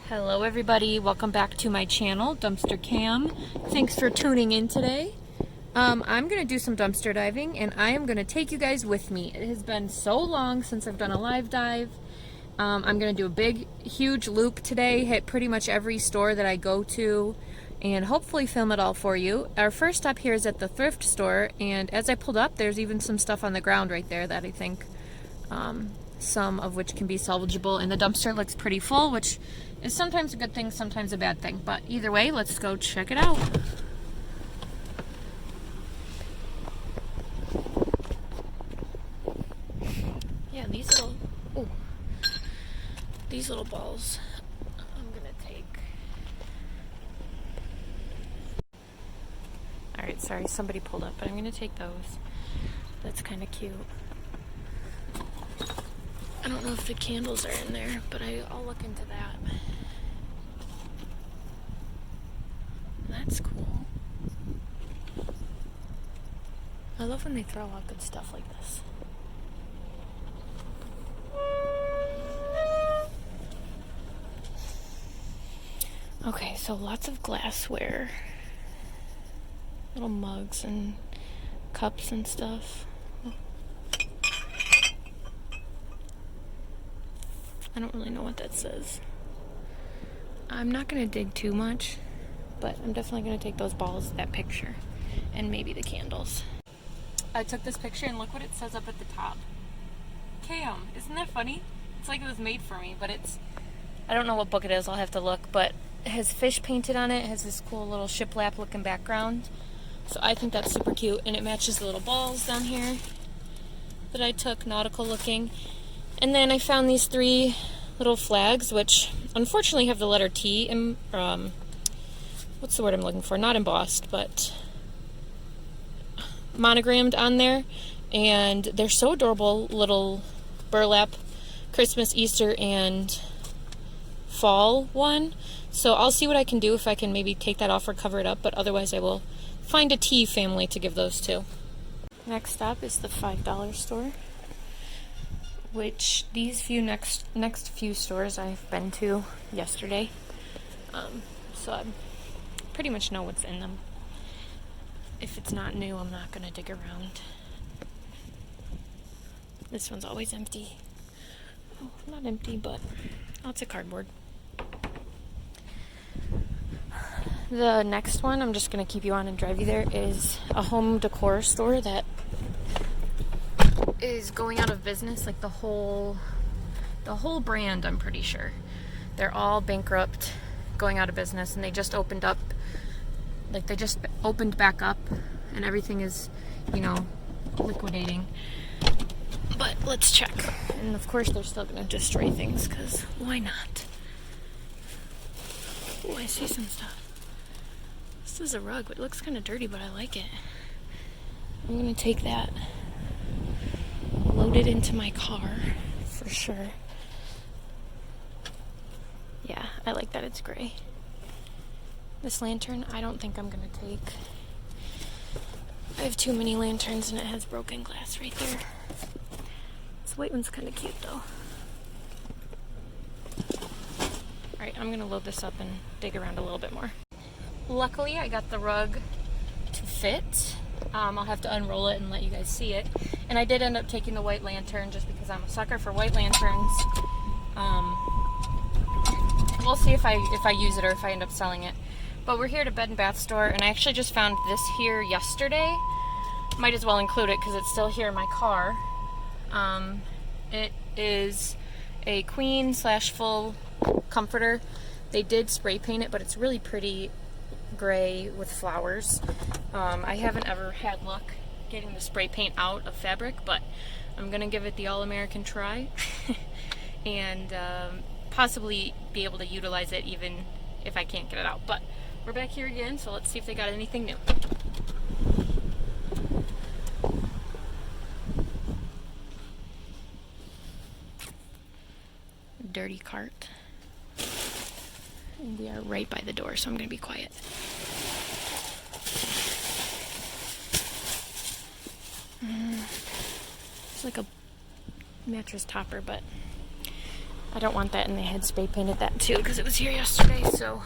Hello everybody, welcome back to my channel, Dumpster Cam. Thanks for tuning in today. I'm going to do some dumpster diving and I am going to take you guys with me. It has been so long since I've done a live dive. I'm going to do a big, huge loop today, hit pretty much every store that I go to and hopefully film it all for you. Our first stop here is at the thrift store, and as I pulled up, there's even some stuff on the ground right there that I think some of which can be salvageable, and the dumpster looks pretty full, which is sometimes a good thing, sometimes a bad thing, but either way, let's go check it out. Yeah, these little balls I'm gonna take. Alright, sorry, somebody pulled up, but I'm gonna take those. That's kind of cute. I don't know if the candles are in there, but I'll look into that. That's cool. I love when they throw out good stuff like this. Okay, so lots of glassware. Little mugs and cups and stuff. I don't really know what that says. I'm not going to dig too much, but I'm definitely going to take those balls, that picture, and maybe the candles. I took this picture and look what it says up at the top. Cam, isn't that funny? It's like it was made for me, but I don't know what book it is, I'll have to look, but it has fish painted on it. It has this cool little shiplap looking background. So I think that's super cute, and it matches the little balls down here that I took, nautical looking. And then I found these three little flags, which unfortunately have the letter T in, what's the word I'm looking for? Not embossed, but monogrammed on there. And they're so adorable, little burlap Christmas, Easter, and fall one. So I'll see what I can do, if I can maybe take that off or cover it up, but otherwise I will find a tea family to give those to. Next stop is the $5 store, which these next few stores I've been to yesterday, so I pretty much know what's in them. If it's not new, I'm not gonna dig around. This one's always empty. Oh, not empty, but lots of cardboard. The next one, I'm just gonna keep you on and drive you there, is a home decor store that is going out of business. Like the whole brand, I'm pretty sure. They're all bankrupt, going out of business, and they just opened up, like they just opened back up, and everything is, you know, liquidating. But let's check. And of course they're still gonna destroy things, because why not? Oh, I see some stuff. This is a rug. It looks kind of dirty, but I like it. I'm gonna take that, load it into my car for sure. Yeah, I like that it's gray. This lantern, I don't think I'm gonna take. I have too many lanterns and it has broken glass right there. This white one's kind of cute though. Alright, I'm gonna load this up and dig around a little bit more. Luckily, I got the rug to fit. I'll have to unroll it and let you guys see it. And I did end up taking the white lantern just because I'm a sucker for white lanterns. We'll see if I use it or if I end up selling it. But we're here at a bed and bath store, and I actually just found this here yesterday. Might as well include it because it's still here in my car. It is a queen / full comforter. They did spray paint it, but it's really pretty gray with flowers. I haven't ever had luck getting the spray paint out of fabric, but I'm gonna give it the all-American try and possibly be able to utilize it even if I can't get it out. But we're back here again, so let's see if they got anything new. Dirty cart. And we are right by the door, so I'm gonna be quiet. It's like a mattress topper, but I don't want that, and they had spray painted that too because it was here yesterday. So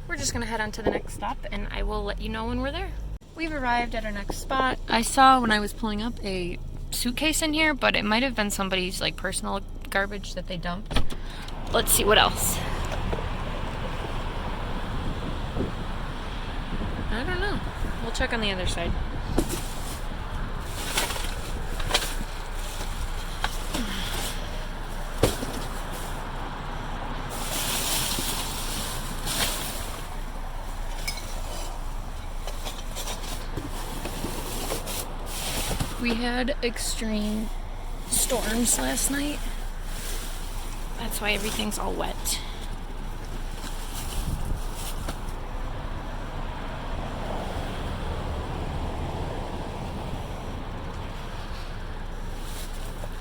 we're just gonna head on to the next stop, and I will let you know when we're there. We've arrived at our next spot. I saw when I was pulling up a suitcase in here, but it might have been somebody's like personal garbage that they dumped. Let's see what else. I don't know. We'll check on the other side. We had extreme storms last night. That's why everything's all wet.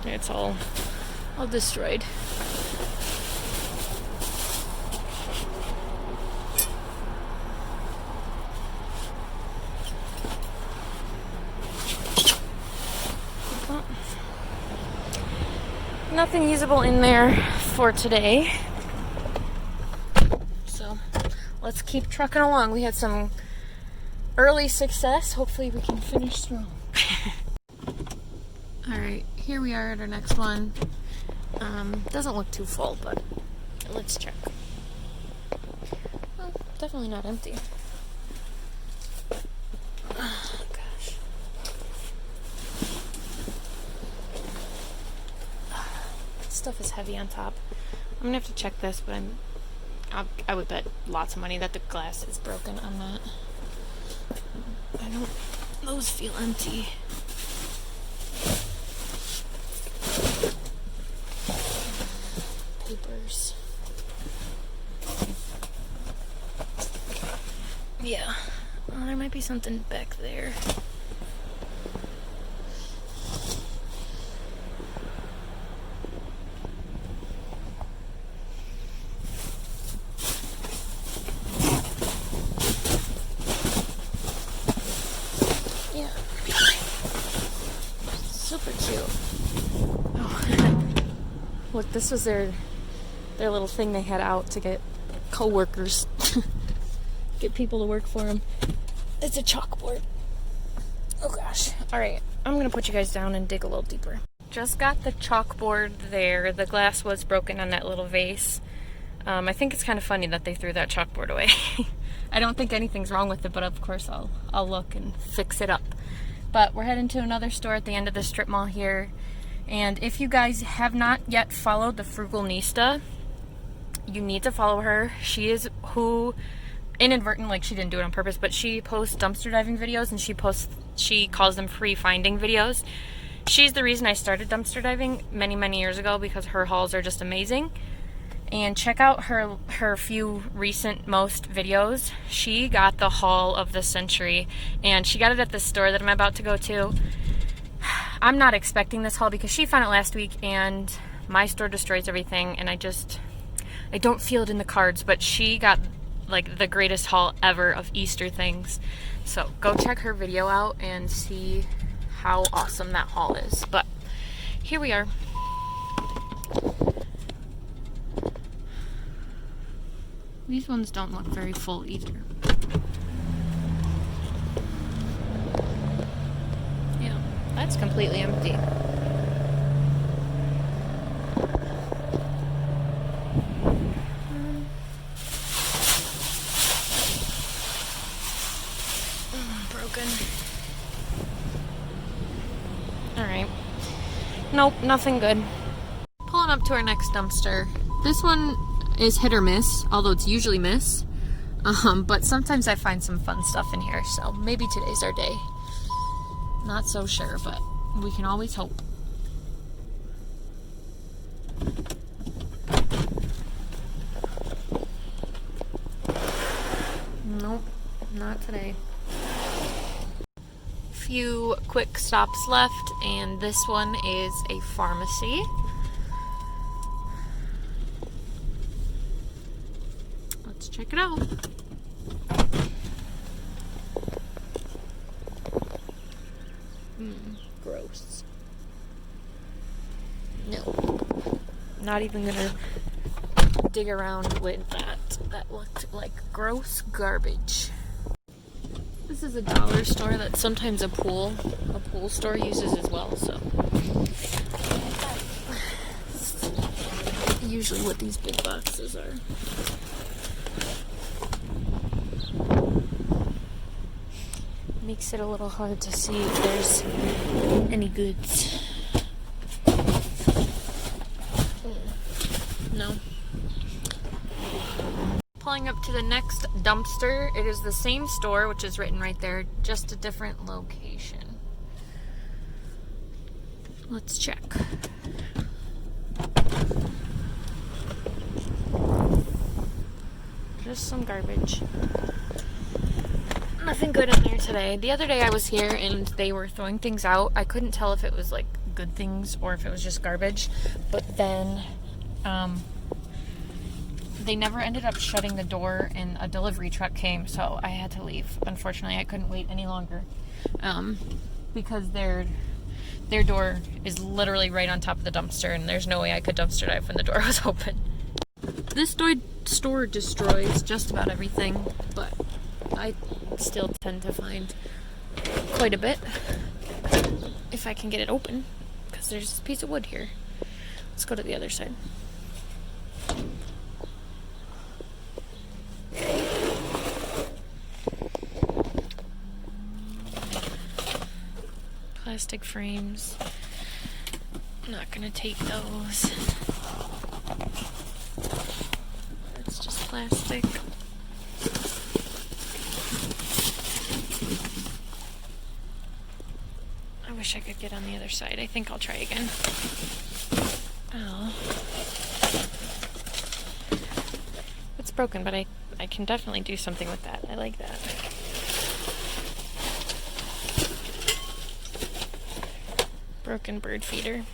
It's all destroyed. Nothing usable in there for today. So let's keep trucking along. We had some early success. Hopefully we can finish strong. Alright, here we are at our next one. Doesn't look too full, but let's check. Well, definitely not empty. Oh, gosh. This stuff is heavy on top. I'm gonna have to check this, but I would bet lots of money that the glass is broken on that. Those feel empty. Papers. Yeah. Well, there might be something back there. Yeah. Super cute. Oh. Look, this was their little thing they had out to get co-workers. Get people to work for them. It's a chalkboard. Oh gosh. Alright, I'm gonna put you guys down and dig a little deeper. Just got the chalkboard there. The glass was broken on that little vase. I think it's kind of funny that they threw that chalkboard away. I don't think anything's wrong with it, but of course I'll look and fix it up. But we're heading to another store at the end of the strip mall here. And if you guys have not yet followed the Frugalnista, you need to follow her. She is who, inadvertent, like she didn't do it on purpose, but she posts dumpster diving videos, and she calls them free finding videos. She's the reason I started dumpster diving many years ago, because her hauls are just amazing. And check out her few recent most videos. She got the haul of the century, and she got it at the store that I'm about to go to. I'm not expecting this haul because she found it last week, and my store destroys everything, and I don't feel it in the cards, but she got like the greatest haul ever of Easter things. So go check her video out and see how awesome that haul is. But here we are. These ones don't look very full either. Yeah, that's completely empty. Broken. Alright. Nope, nothing good. Pulling up to our next dumpster. This one is hit or miss, although it's usually miss. But sometimes I find some fun stuff in here, so maybe today's our day. Not so sure, but we can always hope. Nope, not today. Few quick stops left, and this one is a pharmacy. Let's check it out. Gross. No. Not even gonna dig around with that. That looked like gross garbage. This is a dollar store that sometimes a pool store uses as well, so usually what these big boxes are. Makes it a little hard to see if there's any goods. No. Pulling up to the next dumpster. It is the same store, which is written right there, just a different location. Let's check. Just some garbage. Nothing good in there today. The other day I was here and they were throwing things out. I couldn't tell if it was like good things or if it was just garbage. But then they never ended up shutting the door and a delivery truck came, so I had to leave. Unfortunately, I couldn't wait any longer because their door is literally right on top of the dumpster and there's no way I could dumpster dive when the door was open. This store destroys just about everything, but I still tend to find quite a bit if I can get it open, because there's this piece of wood here. Let's go to the other side. Plastic frames. I'm not gonna take those. It's just plastic. I wish I could get on the other side. I think I'll try again. Oh. It's broken, but I can definitely do something with that. I like that. Broken bird feeder.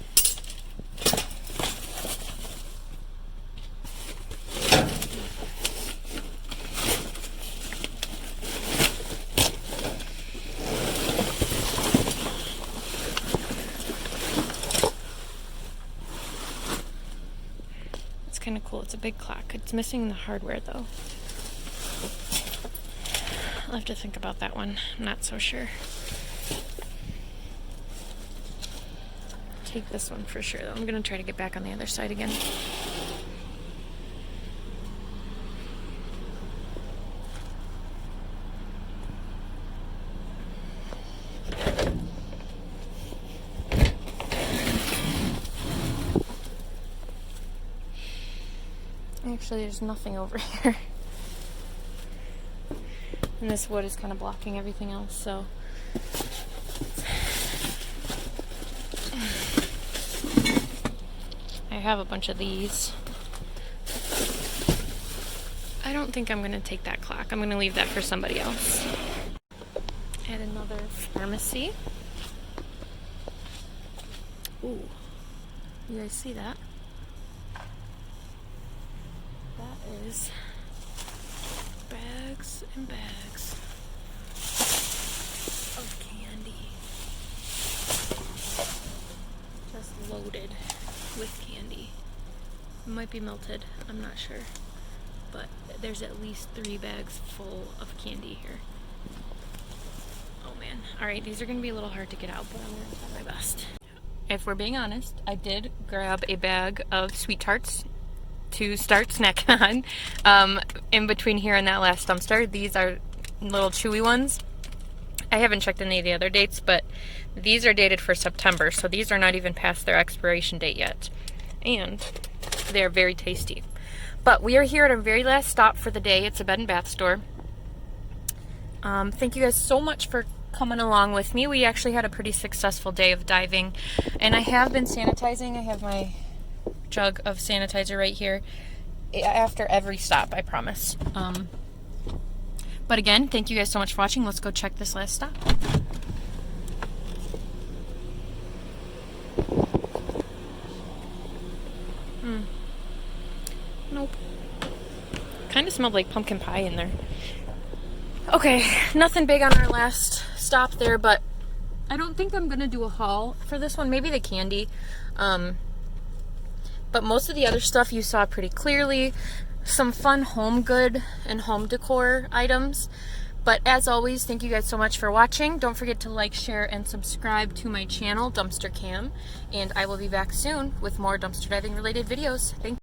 It's kind of cool. It's a big clock. It's missing the hardware though. I'll have to think about that one. I'm not so sure. Take this one for sure though. I'm gonna try to get back on the other side again. Actually, there's nothing over here. And this wood is kind of blocking everything else, so I have a bunch of these. I don't think I'm going to take that clock. I'm going to leave that for somebody else. Add another pharmacy. Ooh. You guys see that? That is bags and bags of candy. Just loaded with candy. It might be melted, I'm not sure. But there's at least 3 bags full of candy here. Oh man. Alright, these are going to be a little hard to get out, but I'm going to try my best. If we're being honest, I did grab a bag of sweet tarts to start snacking on in between here and that last dumpster. These are little chewy ones. I haven't checked any of the other dates, but these are dated for September, so these are not even past their expiration date yet. And they're very tasty. But we are here at our very last stop for the day. It's a bed and bath store. Thank you guys so much for coming along with me. We actually had a pretty successful day of diving, and I have been sanitizing. I have my jug of sanitizer right here after every stop, I promise. But again, thank you guys so much for watching. Let's go check this last stop. Nope. Kind of smelled like pumpkin pie in there. Okay, nothing big on our last stop there, but I don't think I'm gonna do a haul for this one. Maybe the candy. But most of the other stuff you saw pretty clearly. Some fun home good and home decor items. But as always, thank you guys so much for watching. Don't forget to like, share, and subscribe to my channel, Dumpster Cam. And I will be back soon with more dumpster diving related videos. Thank you.